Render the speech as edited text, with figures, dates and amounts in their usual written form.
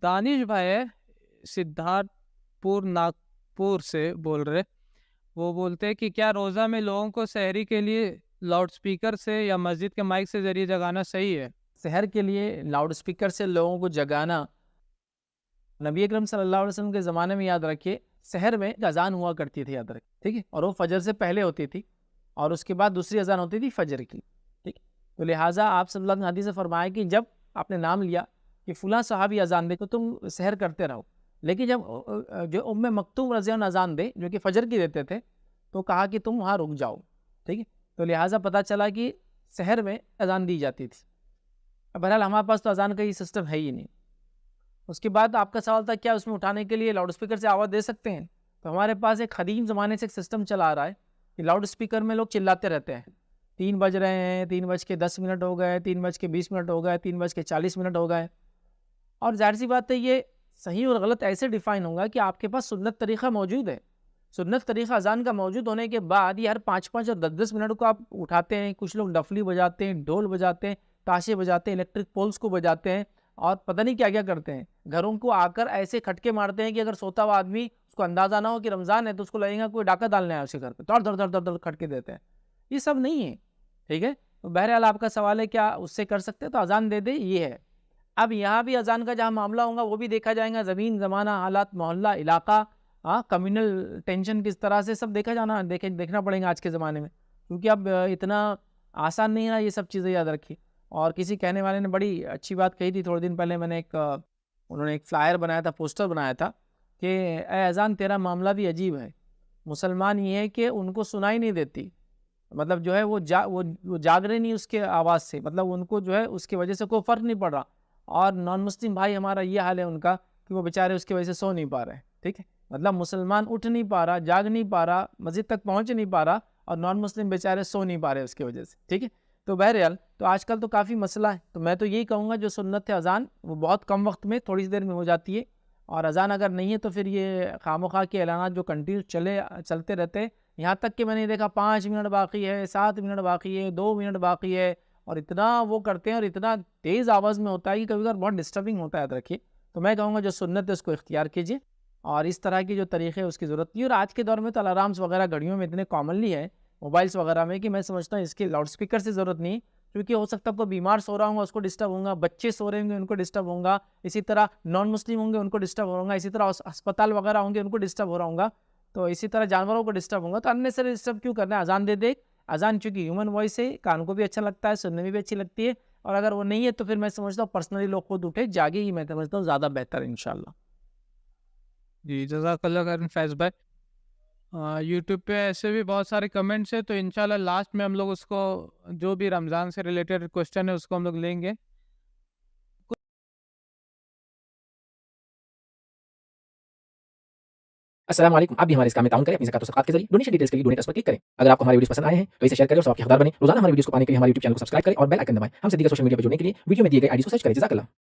दानिश भाई है, सिद्धार्थपुर नागपुर से बोल रहे। वो बोलते हैं कि क्या रोज़ा में लोगों को सहरी के लिए लाउडस्पीकर से या मस्जिद के माइक से ज़रिए जगाना सही है? शहर के लिए लाउड स्पीकर से लोगों को जगाना, नबी अकरम सल्लल्लाहु अलैहि वसल्लम के ज़माने में याद रखिए, शहर में एक अज़ान हुआ करती थी, याद रखिए, ठीक है, और वो फजर से पहले होती थी और उसके बाद दूसरी अज़ान होती थी फजर की, ठीक। तो लिहाजा आप सल्लल्लाहु अलैहि वसल्लम ने हदीस से फरमाया कि जब आपने नाम लिया कि फ़लाँ सहाबी अज़ान दे तो तुम सहर करते रहो, लेकिन जब जो उम्मे मक्तूम रज़ी अल्लाह अन्हा अज़ान दे जो कि फजर की देते थे, तो कहा कि तुम वहाँ रुक जाओ, ठीक है। तो लिहाजा पता चला कि शहर में अज़ान दी जाती थी। अब बहरहाल हमारे पास तो अज़ान का ये सिस्टम है ही नहीं। उसके बाद आपका सवाल था क्या उसमें उठाने के लिए लाउड स्पीकर से आवाज़ दे सकते हैं? तो हमारे पास एक कदीम ज़माने से एक सिस्टम चला आ रहा है कि लाउड स्पीकर में लोग चिल्लाते रहते हैं। 3 बज रहे हैं, 3 बज के 10 मिनट हो गए, 3 बज के 20 मिनट हो गए, 3 बज के 40 मिनट हो गए। और ज़ाहिर-सी बात है ये सही और गलत ऐसे डिफ़ाइन होगा कि आपके पास सुन्नत तरीक़ा मौजूद है। सुन्नत तरीक़ा अज़ान का मौजूद होने के बाद ये हर 5-5 और 10-10 मिनट को आप उठाते हैं। कुछ लोग डफली बजाते हैं, ढोल बजाते हैं, ताशे बजाते हैं, इलेक्ट्रिक पोल्स को बजाते हैं और पता नहीं क्या-क्या करते हैं। घरों को आकर ऐसे खटके मारते हैं कि अगर सोता हुआ आदमी उसको अंदाज़ा ना हो कि रमज़ान है तो उसको लगेगा कोई डाका डालने आया उसके घर पे। धड़, धड़, धड़, धड़, धड़ खटके देते हैं। ये सब नहीं है, ठीक है? तो बहरहाल आपका सवाल है क्या उससे कर सकते हैं? तो अज़ान दे दें, ये है। अब यहाँ भी अज़ान का जहाँ मामला होगा वो भी देखा जाएगा, ज़मीन, ज़माना, हालात, मोहल्ला, इलाका, कम्युनल टेंशन किस तरह से सब देखना पड़ेगा आज के ज़माने में। क्योंकि अब इतना आसान नहीं है ना ये सब चीज़ें, याद रखिए। और किसी कहने वाले ने बड़ी अच्छी बात कही थी थोड़े दिन पहले, उन्होंने एक फ्लायर बनाया था, पोस्टर बनाया था कि ए अज़ान तेरा मामला भी अजीब है। मुसलमान ये है कि उनको सुनाई नहीं देती, मतलब जो है वो जाग रहे नहीं उसके आवाज़ से, मतलब उनको जो है उसकी वजह से कोई फ़र्क नहीं पड़ रहा। और नॉन मुस्लिम भाई हमारा ये हाल है उनका कि वो बेचारे उसकी वजह से सो नहीं पा रहे हैं, ठीक है। मतलब मुसलमान उठ नहीं पा रहा, जाग नहीं पा रहा, मस्जिद तक पहुँच नहीं पा रहा और नॉन मुस्लिम बेचारे सो नहीं पा रहे उसकी वजह से, ठीक है। तो बहरहाल तो आजकल तो काफ़ी मसला है। तो मैं तो यही कहूँगा जो सुन्नत है अज़ान वो बहुत कम वक्त में थोड़ी सी देर में हो जाती है, और अज़ान अगर नहीं है तो फिर ये खामोखा के ऐलानात जो कंटिन्यू चलते रहते हैं, यहाँ तक कि मैंने देखा 5 मिनट बाकी है, 7 मिनट बाकी है, 2 मिनट बाकी है, और इतना वो करते हैं और इतना तेज़ आवाज़ में होता है कि कभी-कभार बहुत डिस्टर्बिंग होता है, याद रखिए। तो मैं कहूँगा जो सुन्नत है उसको इख्तियार कीजिए और इस तरह की जो तरीक़े हैं उसकी ज़रूरत नहीं है। और आज के दौर में तो अलार्म्स वगैरह घड़ियों में इतने कॉमनली है, मोबाइल्स वगैरह में, कि मैं समझता हूँ इसकी लाउड स्पीकर से ज़रूरत नहीं है। क्योंकि हो सकता है कोई बीमार सो रहा होगा उसको डिस्टर्ब होगा, बच्चे सो रहे होंगे उनको डिस्टर्ब होगा, इसी तरह नॉन मुस्लिम होंगे उनको डिस्टर्ब होगा, इसी तरह अस्पताल वगैरह होंगे उनको डिस्टर्ब हो रहा होगा, तो इसी तरह जानवरों को डिस्टर्ब होगा। तो अननेसेसरी डिस्टर्ब क्यों करना है? अज़ान दे दे। अज़ान चूँकि ह्यूमन वॉइस है, कान को भी अच्छा लगता है, सुनने में भी अच्छी लगती है, और अगर वो नहीं है तो फिर मैं समझता हूँ पर्सनली लोग खुद उठे, जागे ही मैं समझता हूँ ज़्यादा बेहतर है इंशाअल्लाह। जी, जज़ाकल्लाह खैरन फैज़ भाई। यूट्यूब पे ऐसे भी बहुत सारे कमेंट्स हैं, तो इंशाल्लाह लास्ट में हम लोग उसको, जो भी रमज़ान से रिलेटेड क्वेश्चन है उसको हम लोग लेंगे। अस्सलाम वालेकुम। आप भी हमारे इस काम में ताउन करें अपनी ज़कात और सदक़ात के ज़रिए। डोनेशन डिटेल्स के लिए डोनेट पर क्लिक करें। अगर आपको हमारे वीडियोज़ पसंद आए हैं तो इसे शेयर करें और सबके हकदार बनें। रोज़ाना हमारे वीडियोज़ को पाने के लिए हमारे यूट्यूब चैनल को सब्सक्राइब करें और बेल आइकन दबाएं। हमसे दीगर सोशल मीडिया पर जुड़ने के लिए वीडियो में दिए गए आईडी को सर्च करें। जज़ाकल्लाह।